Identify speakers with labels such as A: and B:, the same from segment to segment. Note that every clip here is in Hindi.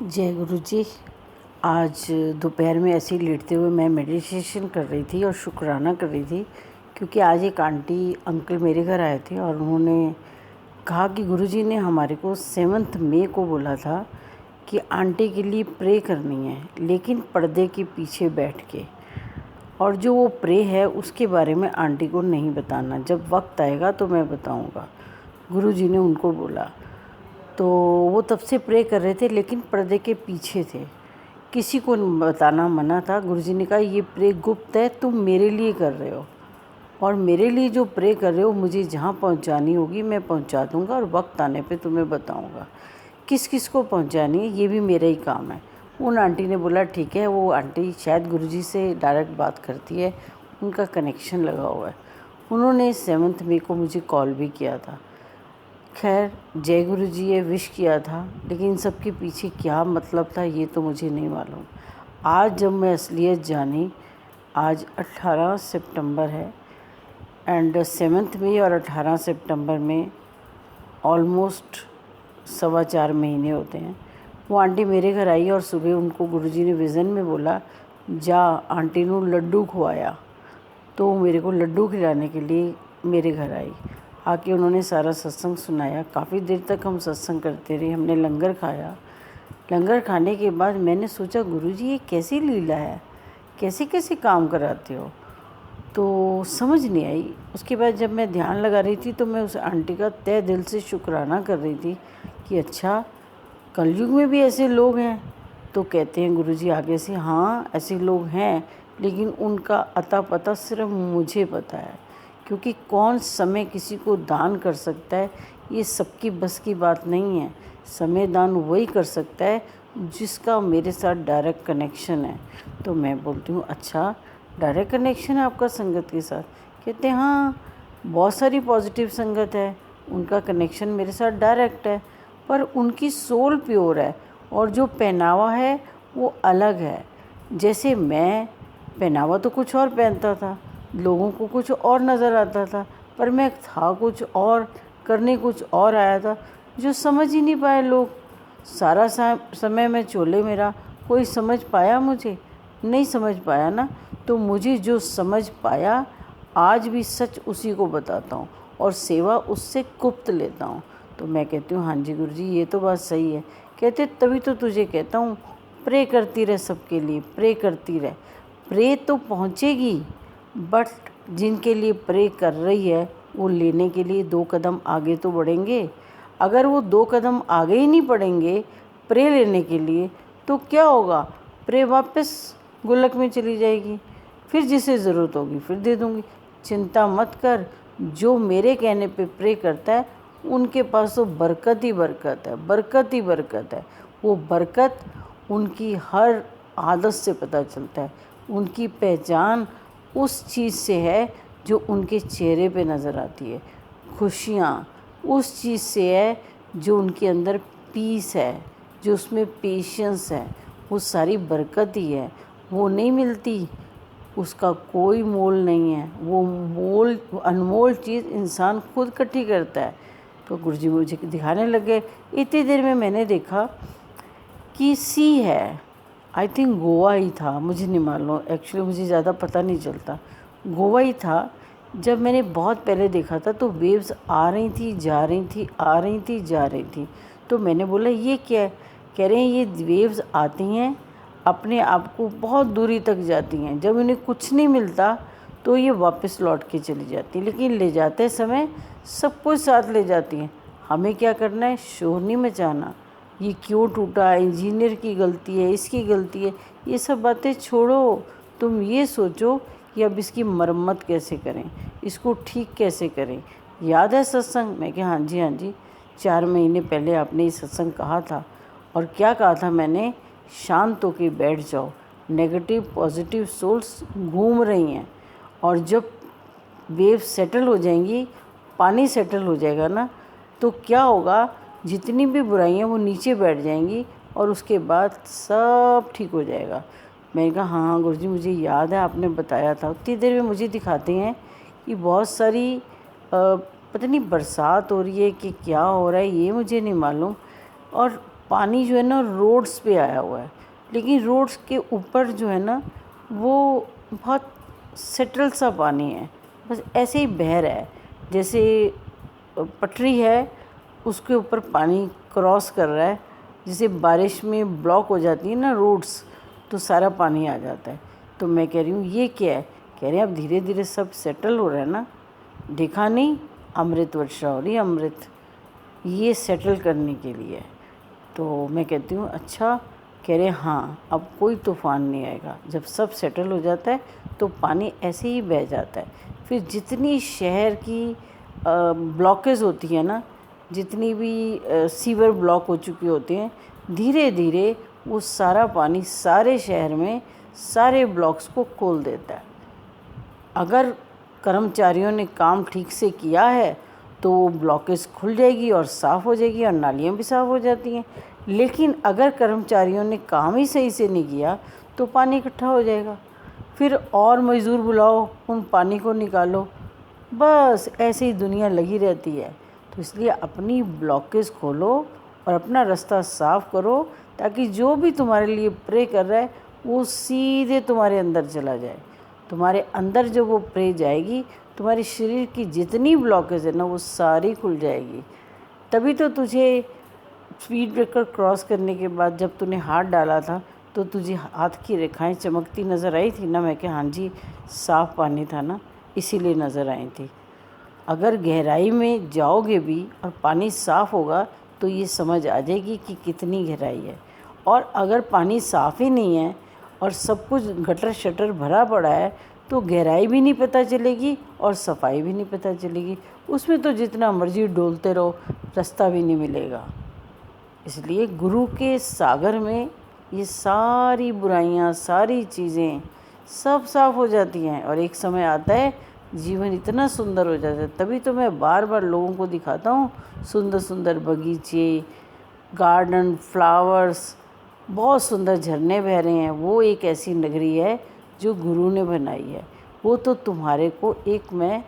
A: जय गुरु जी। आज दोपहर में ऐसे ही लेटते हुए मैं मेडिटेशन कर रही थी और शुक्राना कर रही थी, क्योंकि आज एक आंटी अंकल मेरे घर आए थे और उन्होंने कहा कि गुरुजी ने हमारे को 7 मई को बोला था कि आंटी के लिए प्रे करनी है, लेकिन पर्दे के पीछे बैठ के, और जो वो प्रे है उसके बारे में आंटी को नहीं बताना, जब वक्त आएगा तो मैं बताऊँगा। गुरुजी ने उनको बोला। तो वो तब से प्रे कर रहे थे, लेकिन पर्दे के पीछे थे, किसी को बताना मना था। गुरुजी ने कहा ये प्रे गुप्त है, तुम मेरे लिए कर रहे हो, और मेरे लिए जो प्रे कर रहे हो मुझे जहाँ पहुँचानी होगी मैं पहुँचा दूँगा, और वक्त आने पे तुम्हें बताऊँगा किस किस को पहुँचानी है, ये भी मेरा ही काम है। उन आंटी ने बोला ठीक है। वो आंटी शायद गुरुजी से डायरेक्ट बात करती है, उनका कनेक्शन लगा हुआ है। उन्होंने 7 मई को मुझे कॉल भी किया था। खैर, जय गुरु जी ये विश किया था, लेकिन सबके पीछे क्या मतलब था ये तो मुझे नहीं मालूम। आज जब मैं असलियत जानी, आज 18 सितंबर है, एंड 7 मई और 18 सितंबर में ऑलमोस्ट 4.25 महीने होते हैं। वो आंटी मेरे घर आई और सुबह उनको गुरुजी ने विज़न में बोला जा आंटी नू लड्डू खुआया। तो मेरे को लड्डू खिलाने के लिए मेरे घर आई। आके उन्होंने सारा सत्संग सुनाया। काफ़ी देर तक हम सत्संग करते रहे। हमने लंगर खाया। लंगर खाने के बाद मैंने सोचा गुरुजी ये कैसी लीला है, कैसे कैसे काम कराते हो, तो समझ नहीं आई। उसके बाद जब मैं ध्यान लगा रही थी तो मैं उस आंटी का तहे दिल से शुक्राना कर रही थी कि अच्छा कलयुग में भी ऐसे लोग हैं। तो कहते हैं गुरुजी आगे से, हाँ ऐसे लोग हैं, लेकिन उनका अता पता सिर्फ मुझे पता है, क्योंकि कौन समय किसी को दान कर सकता है ये सबकी बस की बात नहीं है। समय दान वही कर सकता है जिसका मेरे साथ डायरेक्ट कनेक्शन है। तो मैं बोलती हूँ अच्छा डायरेक्ट कनेक्शन है आपका संगत के साथ? कहते हैं हाँ, बहुत सारी पॉजिटिव संगत है, उनका कनेक्शन मेरे साथ डायरेक्ट है, पर उनकी सोल प्योर है और जो पहनावा है वो अलग है। जैसे मैं पहनावा तो कुछ और पहनता था, लोगों को कुछ और नज़र आता था, पर मैं था कुछ और, करने कुछ और आया था, जो समझ ही नहीं पाए लोग। सारा समय में चोले मेरा, कोई समझ पाया मुझे? नहीं समझ पाया ना। तो मुझे जो समझ पाया आज भी सच उसी को बताता हूँ और सेवा उससे गुप्त लेता हूँ। तो मैं कहती हूँ हाँ जी गुरुजी ये तो बात सही है। कहते तभी तो तुझे कहता हूँ प्रे करती रह, सबके लिए प्रे करती रह। प्रे तो पहुँचेगी, बट जिनके लिए प्रे कर रही है वो लेने के लिए 2 कदम आगे तो बढ़ेंगे। अगर वो 2 कदम आगे ही नहीं बढ़ेंगे प्रे लेने के लिए, तो क्या होगा? प्रे वापस गुल्लक में चली जाएगी। फिर जिसे ज़रूरत होगी फिर दे दूँगी। चिंता मत कर, जो मेरे कहने पे प्रे करता है उनके पास तो बरकत ही बरकत है, बरकत ही बरकत है। वो बरकत उनकी हर आदत से पता चलता है। उनकी पहचान उस चीज़ से है जो उनके चेहरे पे नज़र आती है। खुशियाँ उस चीज़ से है जो उनके अंदर पीस है, जो उसमें पेशेंस है, वो सारी बरकत ही है। वो नहीं मिलती, उसका कोई मोल नहीं है। वो अनमोल चीज़ इंसान खुद इकट्ठी करता है। तो गुरुजी मुझे दिखाने लगे। इतनी देर में मैंने देखा कि सी है, आई थिंक गोवा ही था, मुझे नहीं मालूम, एक्चुअली मुझे ज़्यादा पता नहीं चलता, गोवा ही था। जब मैंने बहुत पहले देखा था तो वेव्स आ रही थी जा रही थी, आ रही थी जा रही थी। तो मैंने बोला ये क्या है? कह रहे हैं ये वेव्स आती हैं अपने आप को बहुत दूरी तक जाती हैं, जब इन्हें कुछ नहीं मिलता तो ये वापस लौट के चली जाती, लेकिन ले जाते समय सब कुछ साथ ले जाती हैं। हमें क्या करना है? शोर नहीं मचाना। ये क्यों टूटा, इंजीनियर की गलती है, इसकी गलती है, ये सब बातें छोड़ो। तुम ये सोचो कि अब इसकी मरम्मत कैसे करें, इसको ठीक कैसे करें। याद है सत्संग? मैं क्या हाँ जी हाँ जी, 4 महीने पहले आपने ये सत्संग कहा था। और क्या कहा था मैंने? शांत होकर बैठ जाओ, नेगेटिव पॉजिटिव सोल्स घूम रही हैं, और जब वेव सेटल हो जाएंगी, पानी सेटल हो जाएगा ना, तो क्या होगा? जितनी भी बुराइयां वो नीचे बैठ जाएंगी और उसके बाद सब ठीक हो जाएगा। मैंने कहा हाँ गुरुजी मुझे याद है, आपने बताया था। उतनी देर में मुझे दिखाते हैं कि बहुत सारी पता नहीं बरसात हो रही है कि क्या हो रहा है, ये मुझे नहीं मालूम। और पानी जो है ना रोड्स पे आया हुआ है, लेकिन रोड्स के ऊपर जो है ना वो बहुत सेटल सा पानी है, बस ऐसे ही बह रहा है, जैसे पटरी है उसके ऊपर पानी क्रॉस कर रहा है। जैसे बारिश में ब्लॉक हो जाती है ना रोड्स, तो सारा पानी आ जाता है। तो मैं कह रही हूँ ये क्या है? कह रहे हैं अब धीरे धीरे सब सेटल हो रहा है ना, देखा नहीं अमृत वर्षा हो रही है, अमृत, ये सेटल करने के लिए है। तो मैं कहती हूँ अच्छा। कह रहे हाँ, अब कोई तूफ़ान नहीं आएगा, जब सब सेटल हो जाता है तो पानी ऐसे ही बह जाता है। फिर जितनी शहर की ब्लॉकेज होती है ना, जितनी भी सीवर ब्लॉक हो चुके होते हैं, धीरे धीरे वो सारा पानी सारे शहर में सारे ब्लॉक्स को खोल देता है। अगर कर्मचारियों ने काम ठीक से किया है तो वो ब्लॉकेज खुल जाएगी और साफ़ हो जाएगी और नालियाँ भी साफ़ हो जाती हैं। लेकिन अगर कर्मचारियों ने काम ही सही से नहीं किया तो पानी इकट्ठा हो जाएगा, फिर और मज़दूर बुलाओ, उन पानी को निकालो, बस ऐसे ही दुनिया लगी रहती है। तो इसलिए अपनी ब्लॉकेज खोलो और अपना रास्ता साफ़ करो, ताकि जो भी तुम्हारे लिए प्रे कर रहा है वो सीधे तुम्हारे अंदर चला जाए। तुम्हारे अंदर जब वो प्रे जाएगी, तुम्हारे शरीर की जितनी ब्लॉकेज है ना वो सारी खुल जाएगी। तभी तो तुझे स्पीड ब्रेकर क्रॉस करने के बाद जब तूने हाथ डाला था तो तुझे हाथ की रेखाएं चमकती नज़र आई थी ना। मैं क्या, हाँ जी, साफ़ पानी था ना, इसीलिए नज़र आई थी। अगर गहराई में जाओगे भी और पानी साफ़ होगा तो ये समझ आ जाएगी कि कितनी गहराई है। और अगर पानी साफ़ ही नहीं है और सब कुछ गटर शटर भरा पड़ा है तो गहराई भी नहीं पता चलेगी और सफाई भी नहीं पता चलेगी। उसमें तो जितना मर्जी डोलते रहो, रास्ता भी नहीं मिलेगा। इसलिए गुरु के सागर में ये सारी बुराइयाँ, सारी चीज़ें सब साफ़ हो जाती हैं और एक समय आता है जीवन इतना सुंदर हो जाता है। तभी तो मैं बार बार लोगों को दिखाता हूँ सुंदर सुंदर बगीचे, गार्डन, फ्लावर्स, बहुत सुंदर झरने बह रहे हैं। वो एक ऐसी नगरी है जो गुरु ने बनाई है। वो तो तुम्हारे को एक मैं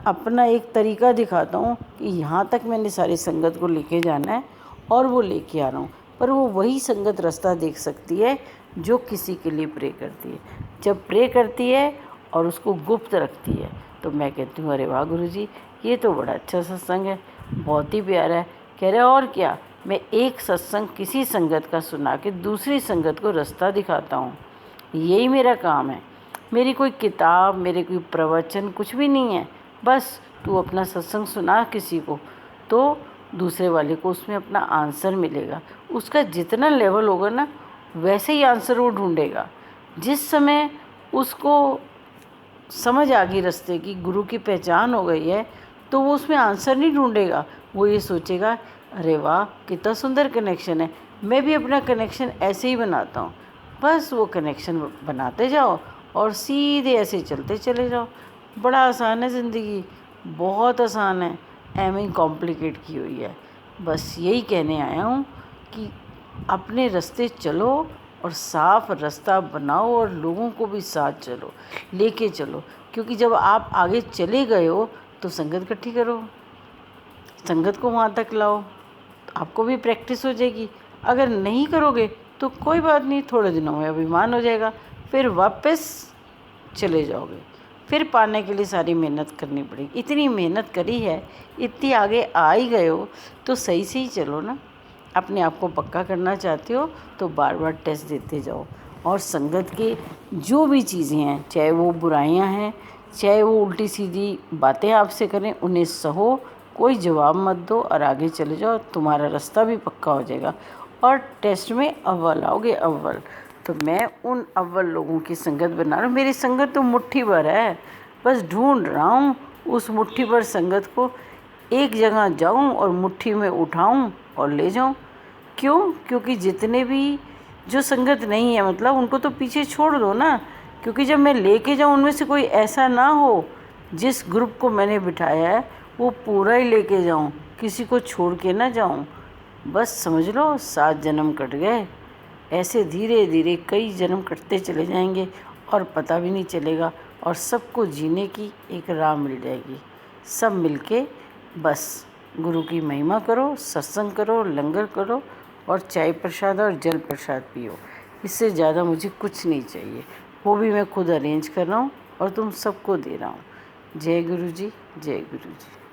A: अपना एक तरीका दिखाता हूँ कि यहाँ तक मैंने सारी संगत को लेके जाना है और वो लेके आ रहा हूँ। पर वो वही संगत रास्ता देख सकती है जो किसी के लिए प्रे करती है। जब प्रे करती है और उसको गुप्त रखती है तो मैं कहती हूँ अरे वाह गुरुजी, ये तो बड़ा अच्छा सत्संग है, बहुत ही प्यारा है। कह रहे और क्या, मैं एक सत्संग किसी संगत का सुना के दूसरी संगत को रास्ता दिखाता हूँ, यही मेरा काम है। मेरी कोई किताब, मेरे कोई प्रवचन कुछ भी नहीं है। बस तू अपना सत्संग सुना किसी को तो दूसरे वाले को उसमें अपना आंसर मिलेगा। उसका जितना लेवल होगा ना वैसे ही आंसर वो ढूंढेगा। जिस समय उसको समझ आ गई रास्ते की, गुरु की पहचान हो गई है, तो वो उसमें आंसर नहीं ढूंढेगा। वो ये सोचेगा अरे वाह कितना सुंदर कनेक्शन है, मैं भी अपना कनेक्शन ऐसे ही बनाता हूँ। बस वो कनेक्शन बनाते जाओ और सीधे ऐसे चलते चले जाओ। बड़ा आसान है ज़िंदगी, बहुत आसान है, एम कॉम्प्लिकेट की हुई है। बस यही कहने आया हूँ कि अपने रास्ते चलो और साफ रास्ता बनाओ और लोगों को भी साथ चलो, लेके चलो। क्योंकि जब आप आगे चले गए हो तो संगत इकट्ठी करो, संगत को वहाँ तक लाओ, तो आपको भी प्रैक्टिस हो जाएगी। अगर नहीं करोगे तो कोई बात नहीं, थोड़े दिनों में अभिमान हो जाएगा, फिर वापस चले जाओगे। फिर पाने के लिए सारी मेहनत करनी पड़ेगी। इतनी मेहनत करी है, इतनी आगे आ ही गए हो तो सही से ही चलो ना। अपने आप को पक्का करना चाहते हो तो बार बार टेस्ट देते जाओ। और संगत के जो भी चीज़ें हैं, चाहे वो बुराइयां हैं, चाहे वो उल्टी सीधी बातें आपसे करें, उन्हें सहो, कोई जवाब मत दो और आगे चले जाओ। तुम्हारा रास्ता भी पक्का हो जाएगा और टेस्ट में अव्वल आओगे, अव्वल। तो मैं उन अव्वल लोगों की संगत बना रहा हूँ। मेरी संगत तो मुट्ठी भर है, बस ढूंढ रहा हूँ उस मुट्ठी भर संगत को एक जगह जाऊँ और मुट्ठी में उठाऊँ और ले जाऊँ। क्यों? क्योंकि जितने भी जो संगत नहीं है, मतलब उनको तो पीछे छोड़ दो ना। क्योंकि जब मैं लेके जाऊँ उनमें से कोई ऐसा ना हो, जिस ग्रुप को मैंने बिठाया है वो पूरा ही लेके जाऊँ, किसी को छोड़ के ना जाऊँ। बस समझ लो 7 जन्म कट गए। ऐसे धीरे धीरे कई जन्म कटते चले जाएंगे और पता भी नहीं चलेगा और सबको जीने की एक राह मिल जाएगी। सब मिलके बस गुरु की महिमा करो, सत्संग करो, लंगर करो और चाय प्रसाद और जल प्रसाद पियो। इससे ज़्यादा मुझे कुछ नहीं चाहिए। वो भी मैं खुद अरेंज कर रहा हूँ और तुम सबको दे रहा हूँ। जय गुरु जी, जय गुरु जी।